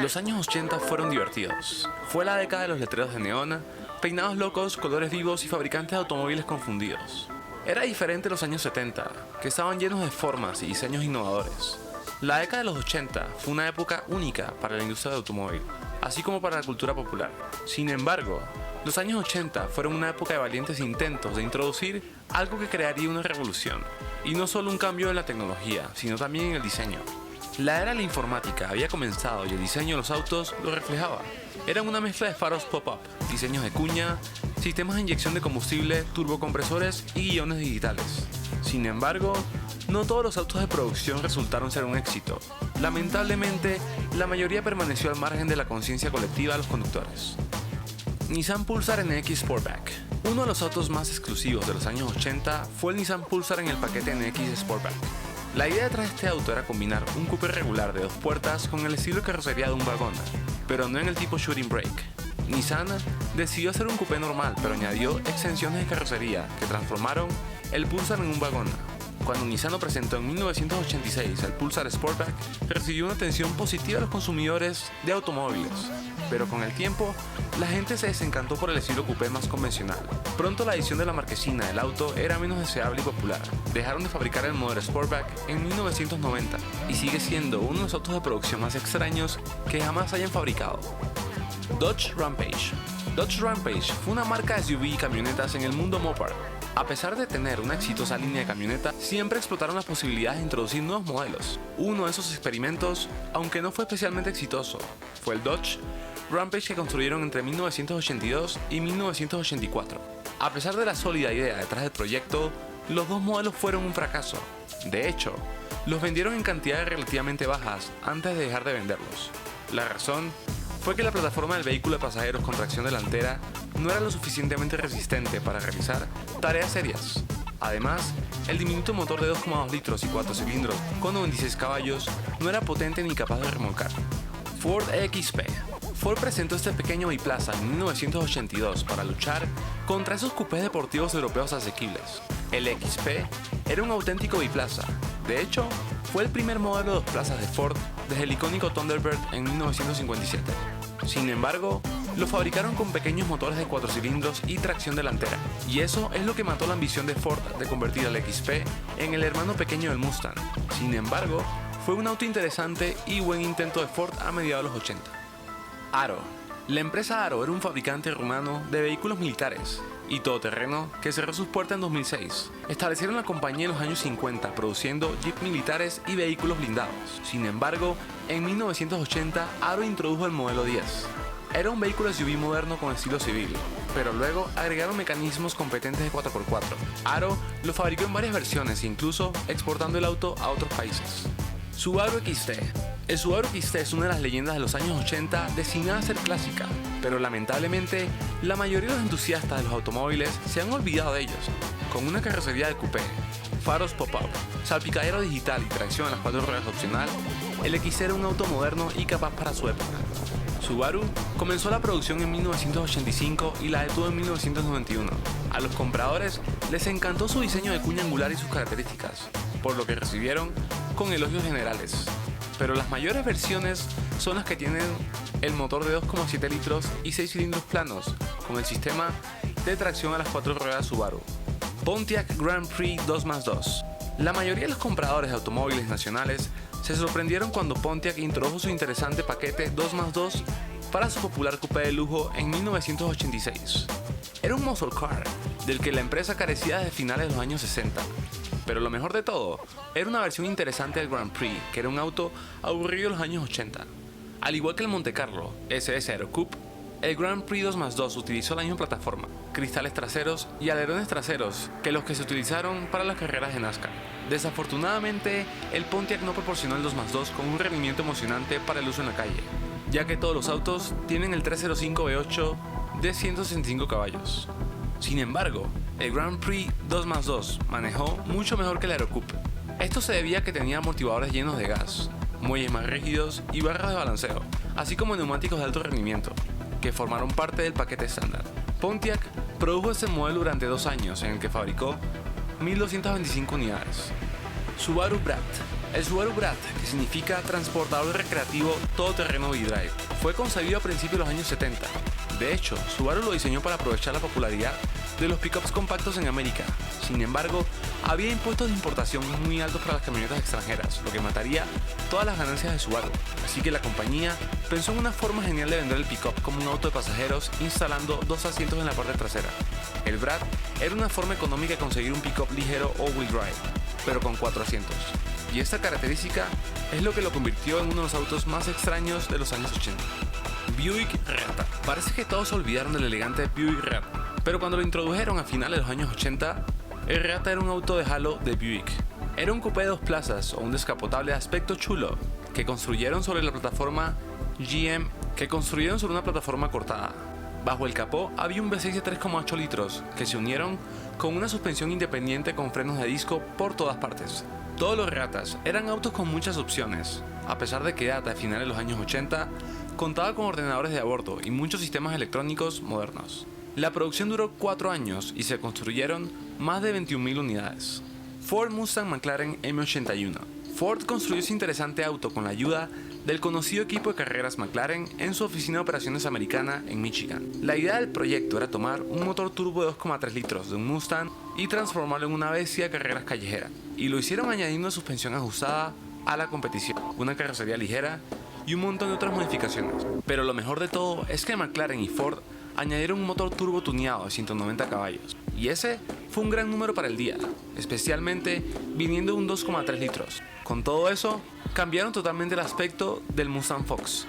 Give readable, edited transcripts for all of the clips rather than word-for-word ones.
Los años 80 fueron divertidos. Fue la década de los letreros de neón, peinados locos, colores vivos y fabricantes de automóviles confundidos. Era diferente de los años 70, que estaban llenos de formas y diseños innovadores. La década de los 80 fue una época única para la industria del automóvil, así como para la cultura popular. Sin embargo, los años 80 fueron una época de valientes intentos de introducir algo que crearía una revolución, y no solo un cambio en la tecnología, sino también en el diseño. La era de la informática había comenzado y el diseño de los autos lo reflejaba. Eran una mezcla de faros pop-up, diseños de cuña, sistemas de inyección de combustible, turbocompresores y guiones digitales. Sin embargo, no todos los autos de producción resultaron ser un éxito. Lamentablemente, la mayoría permaneció al margen de la conciencia colectiva de los conductores. Nissan Pulsar NX Sportback. Uno de los autos más exclusivos de los años 80 fue el Nissan Pulsar en el paquete NX Sportback. La idea detrás de este auto era combinar un coupé regular de 2 puertas con el estilo de carrocería de un vagón, pero no en el tipo shooting brake. Nissan decidió hacer un coupé normal, pero añadió extensiones de carrocería que transformaron el Pulsar en un vagón. Cuando Nissan lo presentó en 1986, el Pulsar Sportback recibió una atención positiva de los consumidores de automóviles, pero con el tiempo, la gente se desencantó por el estilo coupé más convencional. Pronto la edición de la marquesina del auto era menos deseable y popular. Dejaron de fabricar el modelo Sportback en 1990 y sigue siendo uno de los autos de producción más extraños que jamás hayan fabricado. Dodge Rampage. Dodge Rampage fue una marca de SUV y camionetas en el mundo Mopar. A pesar de tener una exitosa línea de camioneta, siempre explotaron las posibilidades de introducir nuevos modelos. Uno de esos experimentos, aunque no fue especialmente exitoso, fue el Dodge Rampage que construyeron entre 1982 y 1984. A pesar de la sólida idea detrás del proyecto, los dos modelos fueron un fracaso. De hecho, los vendieron en cantidades relativamente bajas antes de dejar de venderlos. La razón fue que la plataforma del vehículo de pasajeros con tracción delantera no era lo suficientemente resistente para realizar tareas serias. Además, el diminuto motor de 2,2 litros y 4 cilindros con 96 caballos no era potente ni capaz de remolcar. Ford XP. Ford presentó este pequeño biplaza en 1982 para luchar contra esos cupés deportivos europeos asequibles. El XP era un auténtico biplaza. De hecho, fue el primer modelo de 2 plazas de Ford desde el icónico Thunderbird en 1957. Sin embargo, lo fabricaron con pequeños motores de 4 cilindros y tracción delantera, y eso es lo que mató la ambición de Ford de convertir al XP en el hermano pequeño del Mustang. Sin embargo, fue un auto interesante y buen intento de Ford a mediados de los 80. Aro. La empresa Aro era un fabricante rumano de vehículos militares y todoterreno que cerró sus puertas en 2006. Establecieron la compañía en los años 50 produciendo jeeps militares y vehículos blindados. Sin embargo, en 1980 Aro introdujo el modelo 10. Era un vehículo SUV moderno con estilo civil, pero luego agregaron mecanismos competentes de 4x4. Aro lo fabricó en varias versiones, incluso exportando el auto a otros países. Subaru XT. El Subaru XT es una de las leyendas de los años 80 destinada a ser clásica, pero lamentablemente la mayoría de los entusiastas de los automóviles se han olvidado de ellos. Con una carrocería de coupé, faros pop-up, salpicadero digital y tracción a las 4 ruedas opcional, el XT era un auto moderno y capaz para su época. Subaru comenzó la producción en 1985 y la detuvo en 1991. A los compradores les encantó su diseño de cuña angular y sus características, por lo que recibieron con elogios generales. Pero las mayores versiones son las que tienen el motor de 2,7 litros y 6 cilindros planos, con el sistema de tracción a las 4 ruedas Subaru. Pontiac Grand Prix 2+2. La mayoría de los compradores de automóviles nacionales se sorprendieron cuando Pontiac introdujo su interesante paquete 2+2 para su popular coupé de lujo en 1986. Era un muscle car, del que la empresa carecía desde finales de los años 60. Pero lo mejor de todo, era una versión interesante del Grand Prix, que era un auto aburrido de los años 80. Al igual que el Monte Carlo SS Aerocoupe, el Grand Prix 2+2 utilizó la misma plataforma, cristales traseros y alerones traseros que los que se utilizaron para las carreras de NASCAR. Desafortunadamente, el Pontiac no proporcionó el 2+2 con un rendimiento emocionante para el uso en la calle, ya que todos los autos tienen el 305 V8 de 165 caballos. Sin embargo, el Grand Prix 2+2 manejó mucho mejor que el Aerocoupe. Esto se debía a que tenía amortiguadores llenos de gas, muelles más rígidos y barras de balanceo, así como neumáticos de alto rendimiento, que formaron parte del paquete estándar. Pontiac produjo este modelo durante 2 años, en el que fabricó 1225 unidades. Subaru Brat. El Subaru Brat, que significa transportador recreativo todoterreno B-Drive, fue concebido a principios de los años 70. De hecho, Subaru lo diseñó para aprovechar la popularidad de los pickups compactos en América. Sin embargo, había impuestos de importación muy altos para las camionetas extranjeras, lo que mataría todas las ganancias de Subaru. Así que la compañía pensó en una forma genial de vender el pickup como un auto de pasajeros, instalando dos asientos en la parte trasera. El Brat era una forma económica de conseguir un pickup ligero all-wheel drive, pero con 4 asientos. Y esta característica es lo que lo convirtió en uno de los autos más extraños de los años 80. Buick Rata. Parece que todos se olvidaron del elegante Buick Rata, pero cuando lo introdujeron a finales de los años 80, el Rata era un auto de halo de Buick. Era un coupé de 2 plazas o un descapotable de aspecto chulo que construyeron sobre la plataforma GM, sobre una plataforma cortada. Bajo el capó había un V6 de 3,8 litros que se unieron con una suspensión independiente con frenos de disco por todas partes. Todos los Ratas eran autos con muchas opciones, a pesar de que data de finales de los años 80, contaba con ordenadores de a bordo y muchos sistemas electrónicos modernos. La producción duró 4 años y se construyeron más de 21.000 unidades. Ford Mustang McLaren M81. Ford construyó ese interesante auto con la ayuda del conocido equipo de carreras McLaren en su oficina de operaciones americana en Michigan. La idea del proyecto era tomar un motor turbo de 2,3 litros de un Mustang y transformarlo en una bestia de carreras callejeras, y lo hicieron añadiendo una suspensión ajustada a la competición, una carrocería ligera y un montón de otras modificaciones. Pero lo mejor de todo es que McLaren y Ford añadieron un motor turbo tuneado de 190 caballos, y ese fue un gran número para el día, especialmente viniendo de un 2,3 litros. Con todo eso, cambiaron totalmente el aspecto del Mustang Fox.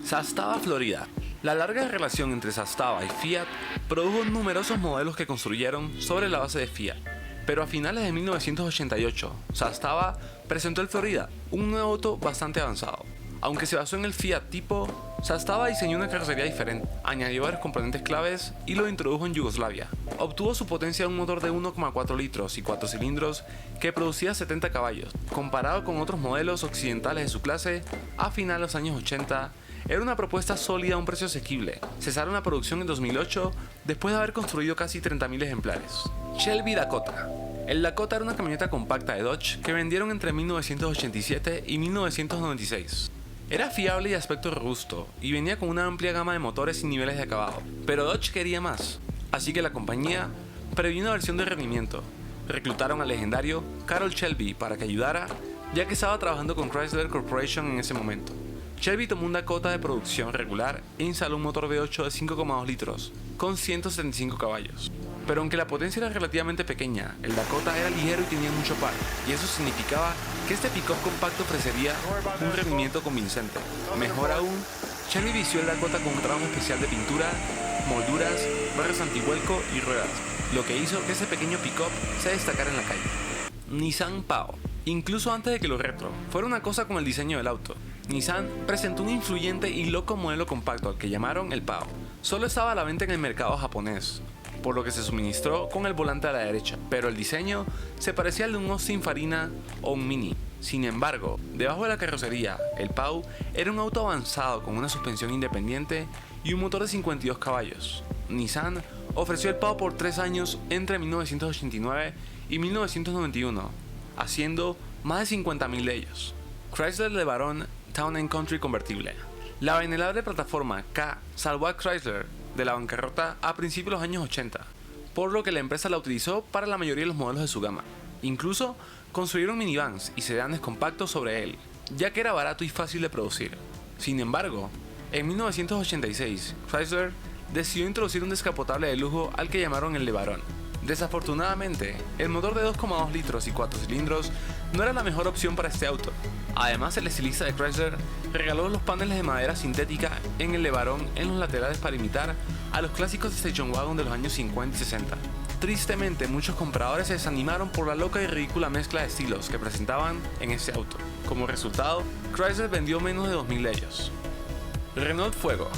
Zastava, Florida. La larga relación entre Zastava y Fiat produjo numerosos modelos que construyeron sobre la base de Fiat. Pero a finales de 1988, Zastava presentó el Florida, un nuevo auto bastante avanzado. Aunque se basó en el Fiat Tipo, Zastava diseñó una carrocería diferente, añadió varios componentes claves y lo introdujo en Yugoslavia. Obtuvo su potencia de un motor de 1,4 litros y 4 cilindros que producía 70 caballos. Comparado con otros modelos occidentales de su clase, a finales de los años 80, era una propuesta sólida a un precio asequible. Cesaron la producción en 2008 después de haber construido casi 30.000 ejemplares. Shelby Dakota. El Dakota era una camioneta compacta de Dodge que vendieron entre 1987 y 1996. Era fiable y de aspecto robusto, y venía con una amplia gama de motores y niveles de acabado, pero Dodge quería más, así que la compañía previó una versión de rendimiento. Reclutaron al legendario Carroll Shelby para que ayudara, ya que estaba trabajando con Chrysler Corporation en ese momento. Shelby tomó un Dakota de producción regular e instaló un motor V8 de 5,2 litros, con 175 caballos. Pero aunque la potencia era relativamente pequeña, el Dakota era ligero y tenía mucho par, y eso significaba que este pick-up compacto ofrecería un rendimiento convincente. Mejor aún, Shelby vistió el Dakota con un trabajo especial de pintura, molduras, barras antivuelco y ruedas, lo que hizo que ese pequeño pick-up se destacara en la calle. Nissan Pao. Incluso antes de que lo retro fuera una cosa con el diseño del auto, Nissan presentó un influyente y loco modelo compacto al que llamaron el Pao. Solo estaba a la venta en el mercado japonés, por lo que se suministró con el volante a la derecha, pero el diseño se parecía al de un Austin Farina o un Mini. Sin embargo, debajo de la carrocería, el Pao era un auto avanzado con una suspensión independiente y un motor de 52 caballos. Nissan ofreció el Pao por 3 años entre 1989 y 1991, haciendo más de 50.000 de ellos. Chrysler LeBaron Town & Country convertible. La venerable plataforma K salvó a Chrysler de la bancarrota a principios de los años 80, por lo que la empresa la utilizó para la mayoría de los modelos de su gama. Incluso construyeron minivans y sedanes compactos sobre él, ya que era barato y fácil de producir. Sin embargo, en 1986, Chrysler decidió introducir un descapotable de lujo al que llamaron el LeBaron. Desafortunadamente, el motor de 2,2 litros y 4 cilindros no era la mejor opción para este auto. Además, el estilista de Chrysler regaló los paneles de madera sintética en el LeBaron en los laterales para imitar a los clásicos Station Wagon de los años 50 y 60. Tristemente, muchos compradores se desanimaron por la loca y ridícula mezcla de estilos que presentaban en ese auto. Como resultado, Chrysler vendió menos de 2.000 de ellos. Renault Fuego.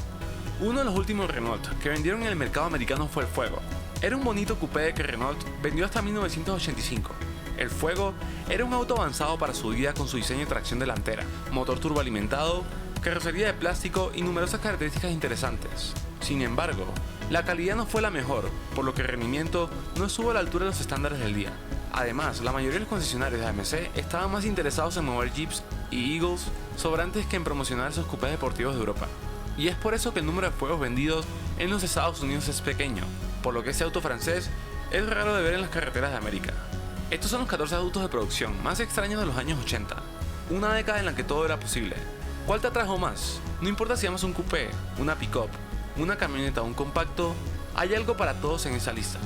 Uno de los últimos Renault que vendieron en el mercado americano fue el Fuego. Era un bonito coupé que Renault vendió hasta 1985. El Fuego era un auto avanzado para su vida con su diseño de tracción delantera, motor turboalimentado, carrocería de plástico y numerosas características interesantes. Sin embargo, la calidad no fue la mejor, por lo que el rendimiento no estuvo a la altura de los estándares del día. Además, la mayoría de los concesionarios de AMC estaban más interesados en mover Jeeps y Eagles sobrantes que en promocionar esos coupés deportivos de Europa. Y es por eso que el número de fuegos vendidos en los Estados Unidos es pequeño, por lo que ese auto francés es raro de ver en las carreteras de América. Estos son los 14 autos de producción más extraños de los años 80, una década en la que todo era posible. ¿Cuál te atrajo más? No importa si amas un coupé, una pick-up, una camioneta o un compacto, hay algo para todos en esa lista.